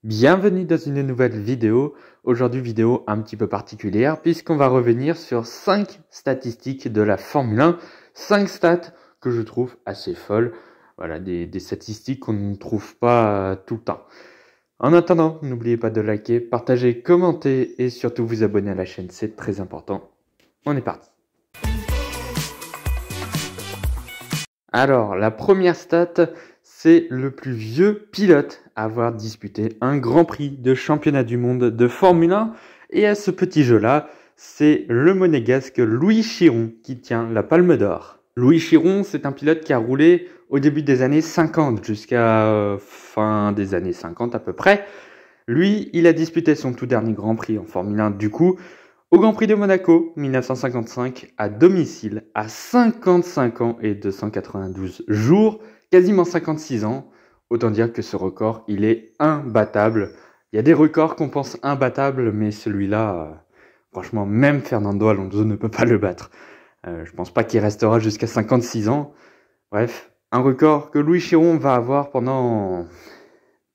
Bienvenue dans une nouvelle vidéo. Aujourd'hui, vidéo un petit peu particulière puisqu'on va revenir sur 5 statistiques de la Formule 1. 5 stats que je trouve assez folles. Voilà, des statistiques qu'on ne trouve pas tout le temps. En attendant, n'oubliez pas de liker, partager, commenter et surtout vous abonner à la chaîne, c'est très important. On est parti. Alors, la première stat, c'est le plus vieux pilote à avoir disputé un Grand Prix de championnat du monde de Formule 1. Et à ce petit jeu-là, c'est le monégasque Louis Chiron qui tient la Palme d'Or. Louis Chiron, c'est un pilote qui a roulé au début des années 50 jusqu'à fin des années 50 à peu près. Lui, il a disputé son tout dernier Grand Prix en Formule 1 du coup au Grand Prix de Monaco 1955 à domicile à 55 ans et 292 jours, quasiment 56 ans. Autant dire que ce record, il est imbattable. Il y a des records qu'on pense imbattables, mais celui-là, franchement, même Fernando Alonso ne peut pas le battre. Je pense pas qu'il restera jusqu'à 56 ans. Bref, un record que Louis Chiron va avoir pendant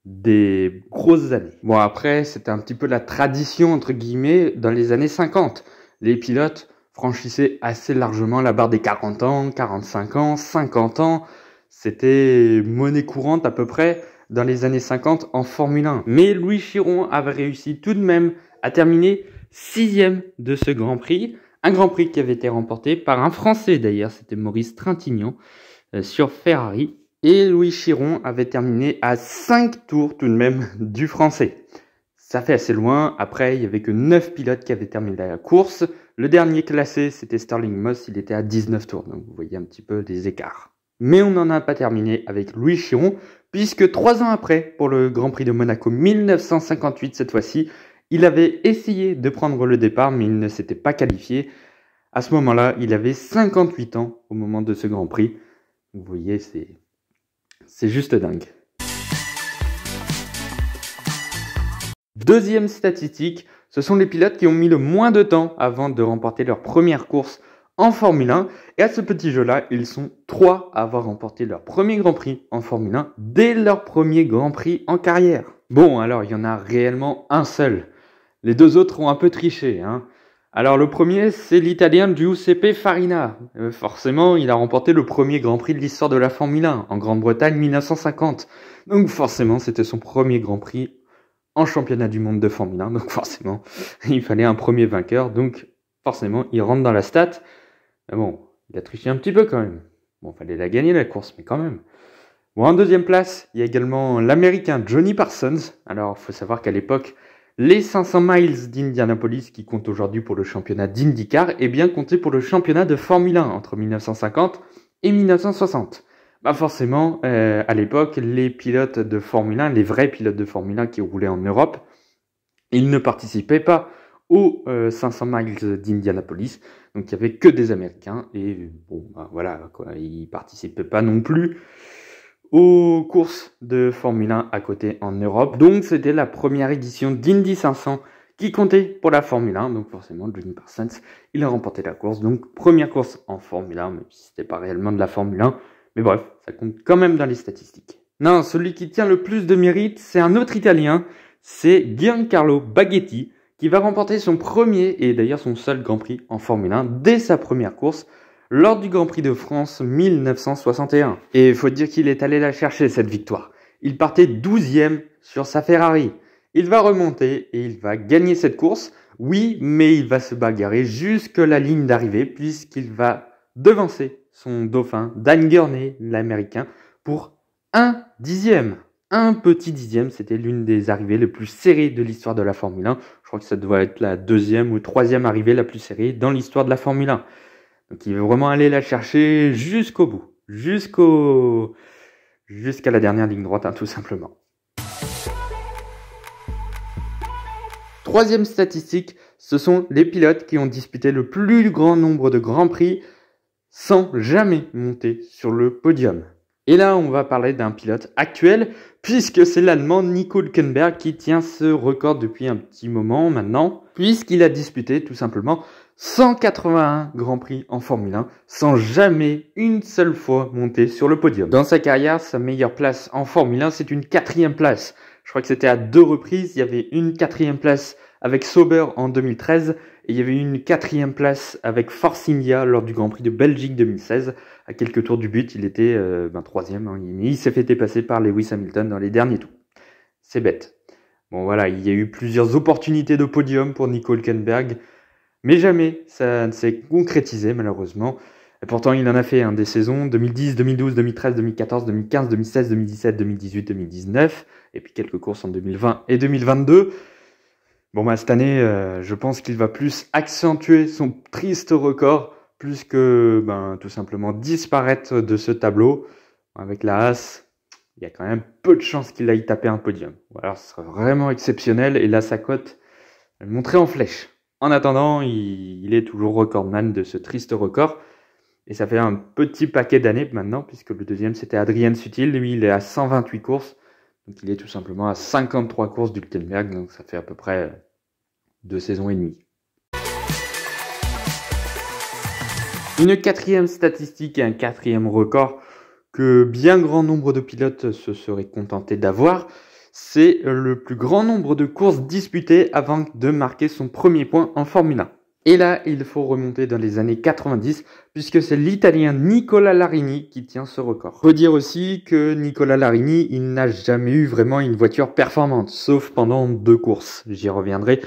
des grosses années. Bon, après, c'était un petit peu la tradition, entre guillemets, dans les années 50. Les pilotes franchissaient assez largement la barre des 40 ans, 45 ans, 50 ans. C'était monnaie courante à peu près dans les années 50 en Formule 1. Mais Louis Chiron avait réussi tout de même à terminer 6e de ce Grand Prix. Un Grand Prix qui avait été remporté par un Français d'ailleurs, c'était Maurice Trintignant sur Ferrari. Et Louis Chiron avait terminé à 5 tours tout de même du Français. Ça fait assez loin. Après, il n'y avait que 9 pilotes qui avaient terminé la course. Le dernier classé, c'était Stirling Moss. Il était à 19 tours. Donc, vous voyez un petit peu les écarts. Mais on n'en a pas terminé avec Louis Chiron, puisque 3 ans après, pour le Grand Prix de Monaco 1958 cette fois-ci, il avait essayé de prendre le départ, mais il ne s'était pas qualifié. À ce moment-là, il avait 58 ans au moment de ce Grand Prix. Vous voyez, c'est juste dingue. Deuxième statistique, ce sont les pilotes qui ont mis le moins de temps avant de remporter leur première course en Formule 1. Et à ce petit jeu-là, ils sont 3 à avoir remporté leur premier Grand Prix en Formule 1 dès leur premier Grand Prix en carrière. Bon, alors il y en a réellement un seul. Les deux autres ont un peu triché, hein. Alors le premier, c'est l'Italien Giuseppe Farina. Forcément, il a remporté le premier Grand Prix de l'histoire de la Formule 1 en Grande-Bretagne 1950. Donc forcément, c'était son premier Grand Prix en championnat du monde de Formule 1. Donc forcément, il fallait un premier vainqueur. Donc forcément, il rentre dans la stat. Mais bon, il a triché un petit peu quand même. Bon, il fallait la gagner la course, mais quand même. Bon, en deuxième place, il y a également l'Américain Johnny Parsons. Alors, il faut savoir qu'à l'époque, les 500 miles d'Indianapolis, qui comptent aujourd'hui pour le championnat d'IndyCar, eh bien comptaient pour le championnat de Formule 1 entre 1950 et 1960. Bah forcément, à l'époque, les pilotes de Formule 1, les vrais pilotes de Formule 1 qui roulaient en Europe, ils ne participaient pas aux 500 miles d'Indianapolis. Donc il n'y avait que des Américains et bon, bah, voilà, quoi, ils participaient pas non plus aux courses de Formule 1 à côté en Europe. Donc c'était la première édition d'Indy 500 qui comptait pour la Formule 1. Donc forcément, Johnny Parsons, il a remporté la course. Donc première course en Formule 1, même si c'était pas réellement de la Formule 1. Mais bref, ça compte quand même dans les statistiques. Non, celui qui tient le plus de mérite, c'est un autre Italien. C'est Giancarlo Baghetti qui va remporter son premier et d'ailleurs son seul Grand Prix en Formule 1 dès sa première course lors du Grand Prix de France 1961. Et il faut dire qu'il est allé la chercher cette victoire. Il partait 12e sur sa Ferrari. Il va remonter et il va gagner cette course. Oui, mais il va se bagarrer jusqu'à la ligne d'arrivée puisqu'il va devancer son dauphin Dan Gurney, l'Américain, pour 1/10. Un petit dixième, c'était l'une des arrivées les plus serrées de l'histoire de la Formule 1. Je crois que ça doit être la 2e ou 3e arrivée la plus serrée dans l'histoire de la Formule 1. Donc il veut vraiment aller la chercher jusqu'au bout, jusqu'à la dernière ligne droite, hein, tout simplement. Troisième statistique, ce sont les pilotes qui ont disputé le plus grand nombre de grands prix sans jamais monter sur le podium. Et là, on va parler d'un pilote actuel, puisque c'est l'Allemand Nico Hülkenberg qui tient ce record depuis un petit moment maintenant, puisqu'il a disputé tout simplement 181 Grands Prix en Formule 1 sans jamais une seule fois monter sur le podium. Dans sa carrière, sa meilleure place en Formule 1, c'est une 4e place. Je crois que c'était à 2 reprises. Il y avait une 4e place avec Sauber en 2013 et il y avait une 4e place avec Force India lors du Grand Prix de Belgique 2016. À quelques tours du but, il était 3e, hein, mais il s'est fait dépasser par Lewis Hamilton dans les derniers tours. C'est bête. Bon voilà, il y a eu plusieurs opportunités de podium pour Nico Hülkenberg, mais jamais ça ne s'est concrétisé malheureusement. Et pourtant, il en a fait des saisons 2010, 2012, 2013, 2014, 2015, 2016, 2017, 2018, 2019, et puis quelques courses en 2020 et 2022. Bon, cette année, je pense qu'il va plus accentuer son triste record, plus que tout simplement disparaître de ce tableau. Avec la Haas, il y a quand même peu de chances qu'il aille taper un podium. Ou alors, ce serait vraiment exceptionnel, et là, sa cote, elle monterait en flèche. En attendant, il est toujours recordman de ce triste record. Et ça fait un petit paquet d'années maintenant, puisque le deuxième, c'était Adrien Sutil. Lui, il est à 128 courses. Donc, il est tout simplement à 53 courses d'Hülkenberg. Donc, ça fait à peu près 2 saisons et demie. Une 4e statistique et un 4e record que bien grand nombre de pilotes se seraient contentés d'avoir, c'est le plus grand nombre de courses disputées avant de marquer son premier point en Formule 1. Et là, il faut remonter dans les années 90, puisque c'est l'Italien Nicola Larini qui tient ce record. Faut dire aussi que Nicola Larini, il n'a jamais eu vraiment une voiture performante, sauf pendant 2 courses. J'y reviendrai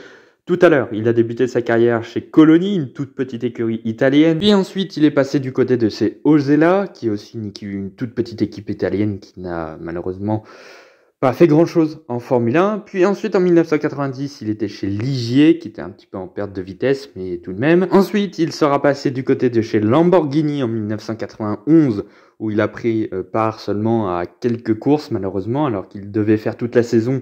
tout à l'heure. Il a débuté sa carrière chez Coloni, une toute petite écurie italienne. Puis ensuite, il est passé du côté de chez Osella, qui est aussi une toute petite équipe italienne qui n'a malheureusement pas fait grand chose en Formule 1. Puis ensuite, en 1990, il était chez Ligier, qui était un petit peu en perte de vitesse, mais tout de même. Ensuite, il sera passé du côté de chez Lamborghini en 1991, où il a pris part seulement à quelques courses, malheureusement, alors qu'il devait faire toute la saison.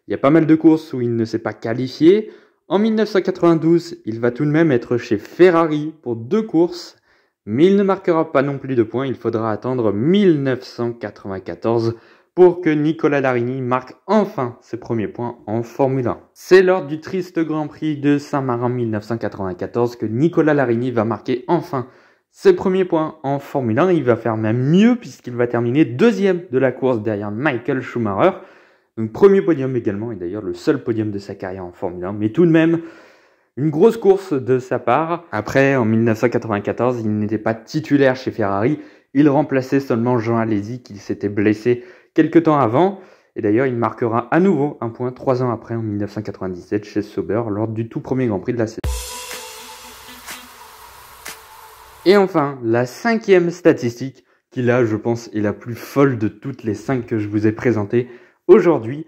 Il y a pas mal de courses où il ne s'est pas qualifié. En 1992, il va tout de même être chez Ferrari pour 2 courses, mais il ne marquera pas non plus de points. Il faudra attendre 1994 pour que Nicola Larini marque enfin ses premiers points en Formule 1. C'est lors du triste Grand Prix de Saint-Marin 1994 que Nicola Larini va marquer enfin ses premiers points en Formule 1. Il va faire même mieux puisqu'il va terminer 2e de la course derrière Michael Schumacher. Donc premier podium également, et d'ailleurs le seul podium de sa carrière en Formule 1, mais tout de même une grosse course de sa part. Après, en 1994, il n'était pas titulaire chez Ferrari, il remplaçait seulement Jean Alesi qui s'était blessé quelques temps avant, et d'ailleurs il marquera à nouveau un point 3 ans après, en 1997, chez Sauber, lors du tout premier Grand Prix de la saison. Et enfin, la 5e statistique, qui là, je pense, est la plus folle de toutes les 5 que je vous ai présentées aujourd'hui,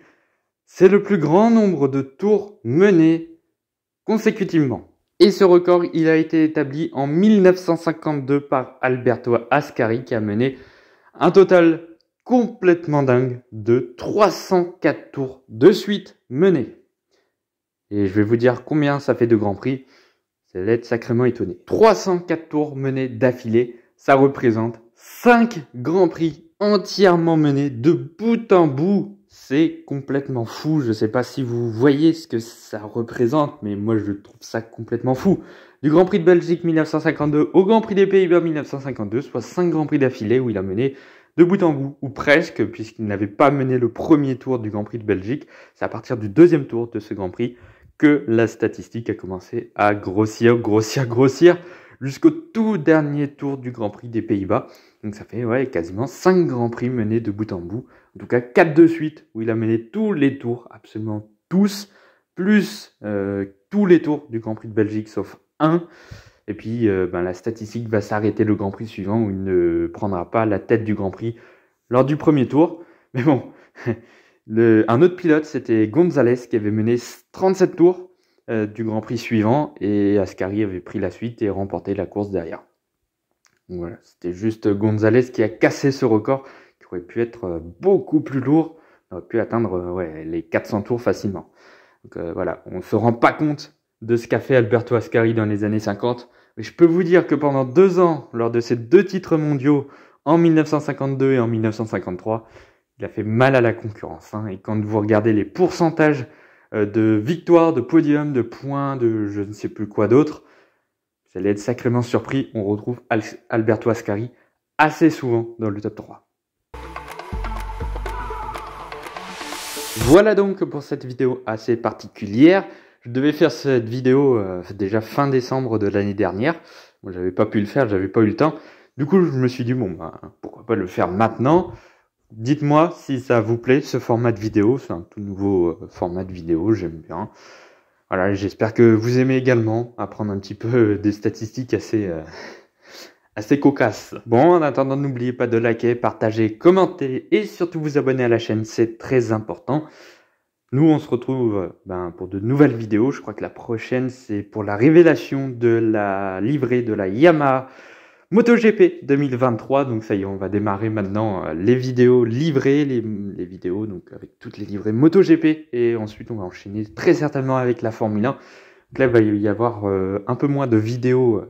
c'est le plus grand nombre de tours menés consécutivement. Et ce record, il a été établi en 1952 par Alberto Ascari, qui a mené un total complètement dingue de 304 tours de suite menés. Et je vais vous dire combien ça fait de Grands Prix. Vous allez être sacrément étonné. 304 tours menés d'affilée, ça représente 5 Grands Prix entièrement menés de bout en bout. C'est complètement fou. Je ne sais pas si vous voyez ce que ça représente, mais moi je trouve ça complètement fou. Du Grand Prix de Belgique 1952 au Grand Prix des Pays-Bas 1952, soit 5 Grands Prix d'affilée où il a mené de bout en bout, ou presque, puisqu'il n'avait pas mené le premier tour du Grand Prix de Belgique. C'est à partir du 2e tour de ce Grand Prix que la statistique a commencé à grossir, jusqu'au tout dernier tour du Grand Prix des Pays-Bas. Donc ça fait quasiment 5 Grands Prix menés de bout en bout. En tout cas 4 de suite, où il a mené tous les tours, absolument tous, plus tous les tours du Grand Prix de Belgique, sauf un. Et puis la statistique va s'arrêter le Grand Prix suivant, où il ne prendra pas la tête du Grand Prix lors du premier tour. Mais bon, un autre pilote, c'était Gonzalez, qui avait mené 37 tours du Grand Prix suivant, et Ascari avait pris la suite et remporté la course derrière. Donc voilà, c'était juste Gonzalez qui a cassé ce record, qui aurait pu être beaucoup plus lourd, on aurait pu atteindre les 400 tours facilement. Donc voilà, on ne se rend pas compte de ce qu'a fait Alberto Ascari dans les années 50, mais je peux vous dire que pendant 2 ans, lors de ces 2 titres mondiaux, en 1952 et en 1953, il a fait mal à la concurrence. Et quand vous regardez les pourcentages de victoires, de podiums, de points, de je ne sais plus quoi d'autre, vous allez être sacrément surpris. On retrouve Alberto Ascari assez souvent dans le top 3. Voilà donc pour cette vidéo assez particulière. Je devais faire cette vidéo déjà fin décembre de l'année dernière. Moi, j'avais pas pu le faire, j'avais pas eu le temps. Du coup, je me suis dit, bon, bah, pourquoi pas le faire maintenant. Dites-moi si ça vous plaît, ce format de vidéo. C'est un tout nouveau format de vidéo, j'aime bien. Voilà, j'espère que vous aimez également apprendre un petit peu des statistiques assez cocasse. Bon, en attendant, n'oubliez pas de liker, partager, commenter et surtout vous abonner à la chaîne, c'est très important. Nous, on se retrouve pour de nouvelles vidéos. Je crois que la prochaine, c'est pour la révélation de la livrée de la Yamaha MotoGP 2023. Donc ça y est, on va démarrer maintenant les vidéos livrées, les vidéos donc avec toutes les livrées MotoGP. Et ensuite, on va enchaîner très certainement avec la Formule 1. Donc là, il va y avoir un peu moins de vidéos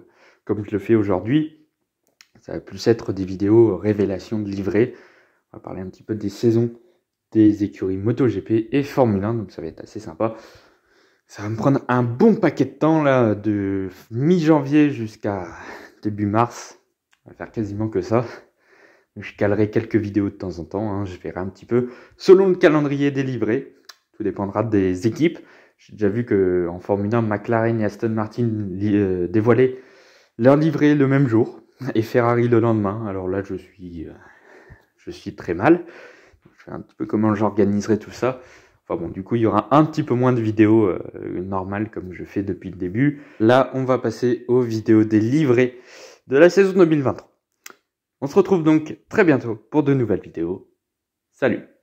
comme je le fais aujourd'hui. Ça va plus être des vidéos révélations de livrées. On va parler un petit peu des saisons des écuries MotoGP et Formule 1, donc ça va être assez sympa. Ça va me prendre un bon paquet de temps là, de mi-janvier jusqu'à début mars. On va faire quasiment que ça. Je calerai quelques vidéos de temps en temps, hein. Je verrai un petit peu selon le calendrier des livrées. Tout dépendra des équipes. J'ai déjà vu qu'en Formule 1, McLaren et Aston Martin dévoilaient leur livrée le même jour et Ferrari le lendemain. Alors là, je suis très mal. Je vais un petit peu comment j'organiserai tout ça. Enfin bon, du coup, il y aura un petit peu moins de vidéos normales comme je fais depuis le début. Là, on va passer aux vidéos des livrées de la saison 2023. On se retrouve donc très bientôt pour de nouvelles vidéos. Salut!